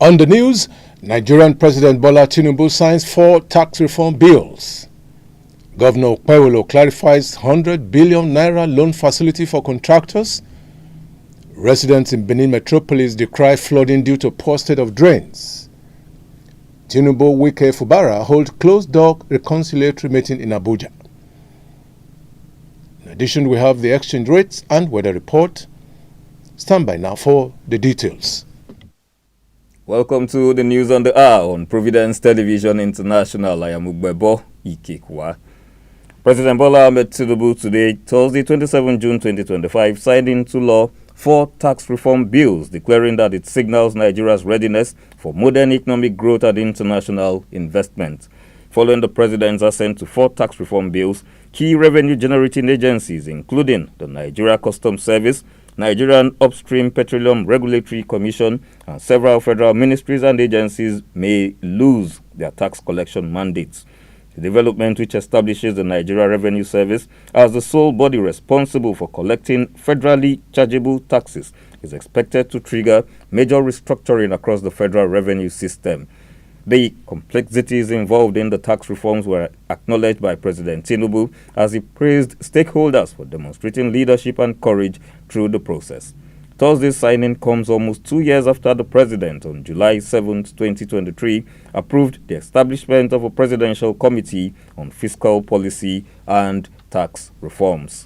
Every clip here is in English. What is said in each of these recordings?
On the news, Nigerian President Bola Tinubu signs 4 tax reform bills. Governor Okpewolo clarifies 100 billion naira loan facility for contractors. Residents in Benin metropolis decry flooding due to poor state of drains. Tinubu, Wike, Fubara hold closed-door reconciliatory meeting in Abuja. In addition, we have the exchange rates and weather report. Stand by now for the details. Welcome to the news on the hour on Providence Television International. I am Ugbebo Ikekwa. President Bola Ahmed Tinubu today, Thursday, 27 June 2025, signed into law 4 tax reform bills, declaring that it signals Nigeria's readiness for modern economic growth and international investment. Following the president's assent to 4 tax reform bills, key revenue-generating agencies, including the Nigeria Customs Service, Nigerian Upstream Petroleum Regulatory Commission, and several federal ministries and agencies may lose their tax collection mandates. The development, which establishes the Nigeria Revenue Service as the sole body responsible for collecting federally chargeable taxes, is expected to trigger major restructuring across the federal revenue system. The complexities involved in the tax reforms were acknowledged by President Tinubu as he praised stakeholders for demonstrating leadership and courage through the process. Thursday's signing comes almost 2 years after the president, on July 7, 2023, approved the establishment of a presidential committee on fiscal policy and tax reforms.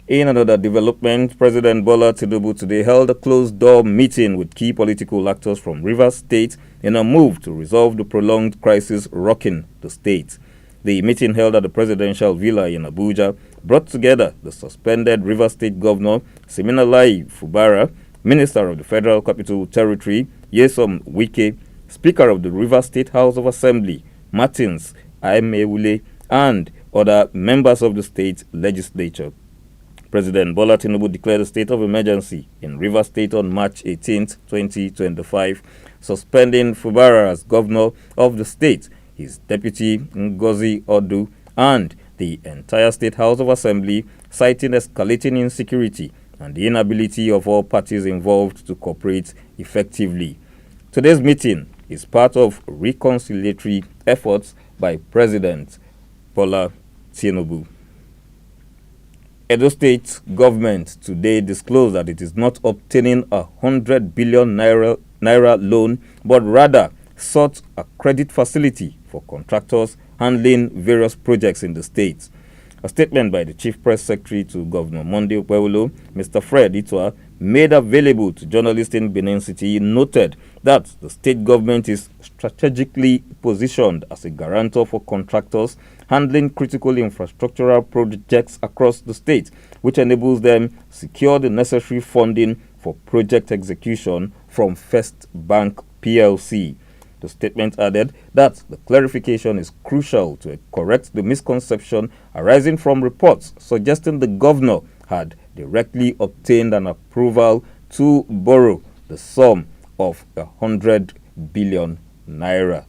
In another development, President Bola Tinubu today held a closed-door meeting with key political actors from Rivers State in a move to resolve the prolonged crisis rocking the state. The meeting, held at the presidential villa in Abuja, brought together the suspended Rivers State Governor Siminalayi Fubara, Minister of the Federal Capital Territory Nyesom Wike, Speaker of the Rivers State House of Assembly Martins Aimewule, and other members of the state legislature. President Bola Tinubu declared a state of emergency in Rivers State on March 18, 2025, suspending Fubara as governor of the state, his deputy Ngozi Odu, and the entire State House of Assembly, citing escalating insecurity and the inability of all parties involved to cooperate effectively. Today's meeting is part of reconciliatory efforts by President Bola Tinubu. Edo State government today disclosed that it is not obtaining 100 billion naira loan, but rather sought a credit facility for contractors handling various projects in the state. A statement by the Chief Press Secretary to Governor Monday Okpewolo, Mr. Fred Itwa, made available to journalists in Benin City, noted that the state government is strategically positioned as a guarantor for contractors handling critical infrastructural projects across the state, which enables them secure the necessary funding for project execution from First Bank PLC. The statement added that the clarification is crucial to correct the misconception arising from reports suggesting the governor had directly obtained an approval to borrow the sum of 100 billion naira.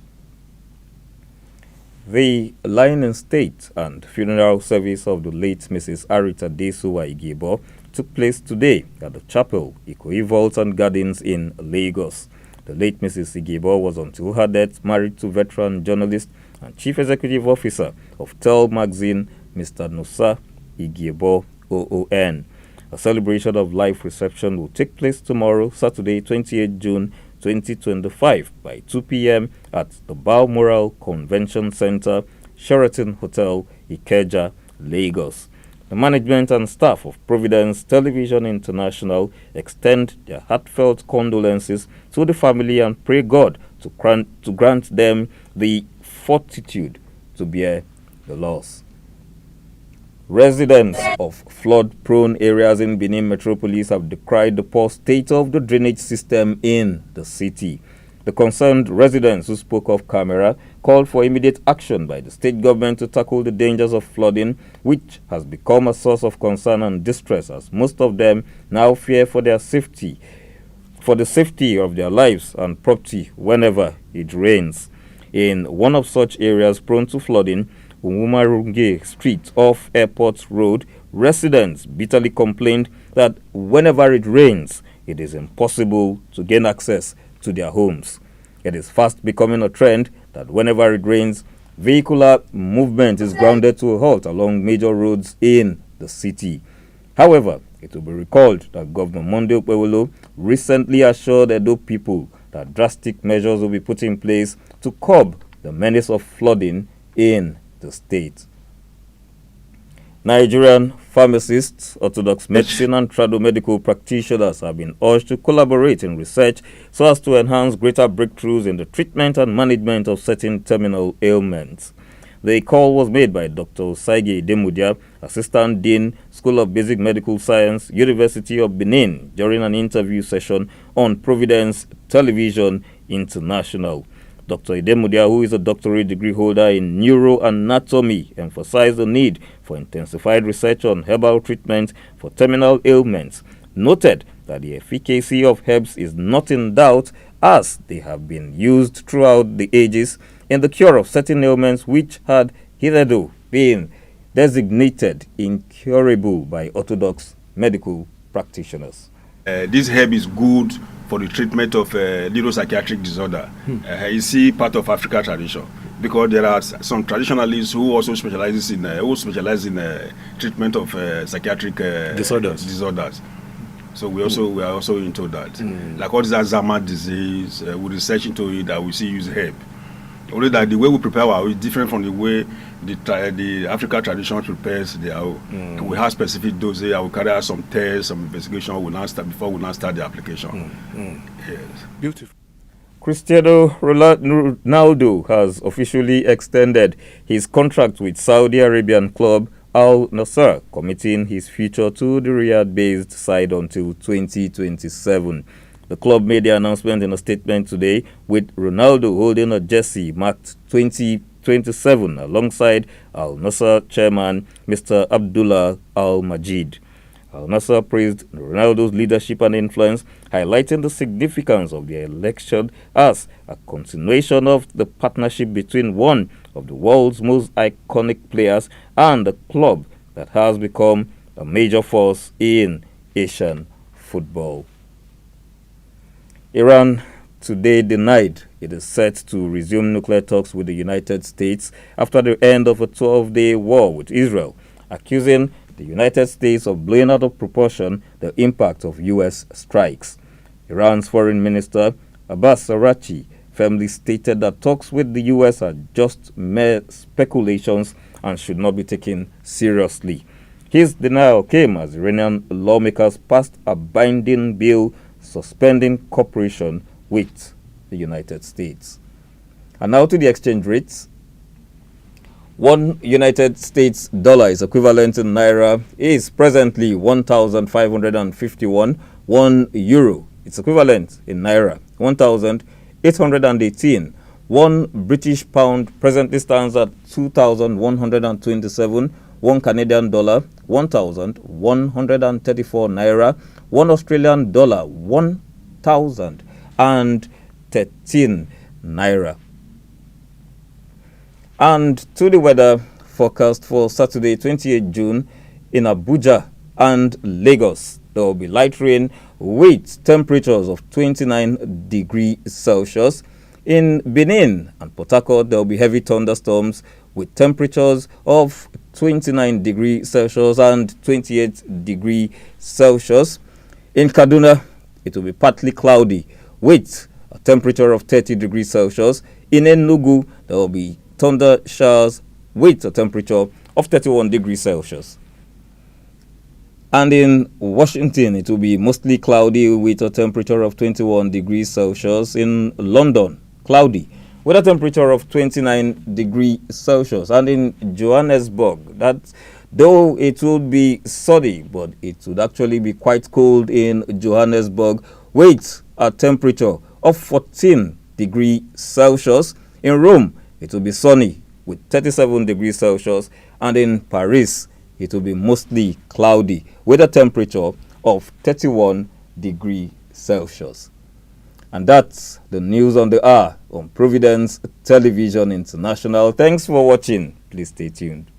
The lying-in-state and funeral service of the late Mrs. Arita Desuwa Igbo took place today at the chapel, Ikoyi Vault and Gardens in Lagos. The late Mrs. Igbo was, until her death, married to veteran journalist and chief executive officer of Tel Magazine, Mr. Nusa Igbo OON. A celebration of life reception will take place tomorrow, Saturday, 28 June 2025, by 2 p.m. at the Balmoral Convention Center, Sheraton Hotel, Ikeja, Lagos. The management and staff of Providence Television International extend their heartfelt condolences to the family and pray God to grant them the fortitude to bear the loss. Residents of flood-prone areas in Benin metropolis have decried the poor state of the drainage system in the city. The concerned residents, who spoke off camera, called for immediate action by the state government to tackle the dangers of flooding, which has become a source of concern and distress, as most of them now fear for the safety of their lives and property whenever it rains. In one of such areas prone to flooding, Umumarunge Street off Airport Road, residents bitterly complained that whenever it rains, it is impossible to gain access to their homes. It is fast becoming a trend that whenever it rains, vehicular movement is grounded to a halt along major roads in the city. However, it will be recalled that Governor Monday Okpewolo recently assured Edo people that drastic measures will be put in place to curb the menace of flooding in the state. Nigerian pharmacists, orthodox medicine and tradomedical practitioners have been urged to collaborate in research so as to enhance greater breakthroughs in the treatment and management of certain terminal ailments. The call was made by Dr. Osaige Demudia, Assistant Dean, School of Basic Medical Science, University of Benin, during an interview session on Providence Television International. Dr. Idemudia, who is a doctorate degree holder in neuroanatomy, emphasized the need for intensified research on herbal treatment for terminal ailments, noted that the efficacy of herbs is not in doubt as they have been used throughout the ages in the cure of certain ailments which had hitherto been designated incurable by orthodox medical practitioners. This herb is good for the treatment of neuropsychiatric disorder. You see part of African tradition, because there are some traditionalists who also specialize in treatment of psychiatric disorders. So we are also into that. Like all this Alzheimer's disease, we research into it that we see use herb. Only that the way we prepare our is different from the way the African tradition prepares their own. We have specific doses. I will carry out some tests, some investigation before we now start the application. Yes. Beautiful. Cristiano Ronaldo has officially extended his contract with Saudi Arabian club Al Nassr, committing his future to the Riyadh-based side until 2027. The club made the announcement in a statement today, with Ronaldo holding a jersey marked 2027 alongside Al Nassr chairman Mr. Abdullah Al Majid. Al Nassr praised Ronaldo's leadership and influence, highlighting the significance of the election as a continuation of the partnership between one of the world's most iconic players and a club that has become a major force in Asian football. Iran today denied it is set to resume nuclear talks with the United States after the end of a 12-day war with Israel, accusing the United States of blowing out of proportion the impact of U.S. strikes. Iran's foreign minister, Abbas Araghchi, firmly stated that talks with the U.S. are just mere speculations and should not be taken seriously. His denial came as Iranian lawmakers passed a binding bill suspending cooperation with the United States. And now to the exchange rates. One United States dollar is equivalent in naira is presently 1,551. 1 euro, it's equivalent in naira 1,818. 1 British pound presently stands at 2,127. 1 Canadian dollar 1,134 naira. 1 Australian dollar 1,013 naira. And to the weather forecast for Saturday, 28 June, in Abuja and Lagos, there will be light rain with temperatures of 29 degrees Celsius. In Benin and Port Harcourt, there will be heavy thunderstorms with temperatures of 29 degrees Celsius and 28 degrees Celsius. In Kaduna, it will be partly cloudy with a temperature of 30 degrees Celsius. In Enugu, there will be thunder showers with a temperature of 31 degrees Celsius. And in Washington, it will be mostly cloudy with a temperature of 21 degrees Celsius. In London, cloudy with a temperature of 29 degrees Celsius. And in Johannesburg, though it will be sunny, but it would actually be quite cold in Johannesburg with a temperature of 14 degrees Celsius. In Rome, it will be sunny with 37 degrees Celsius. And in Paris, it will be mostly cloudy with a temperature of 31 degrees Celsius. And that's the news on the hour on Providence Television International. Thanks for watching. Please stay tuned.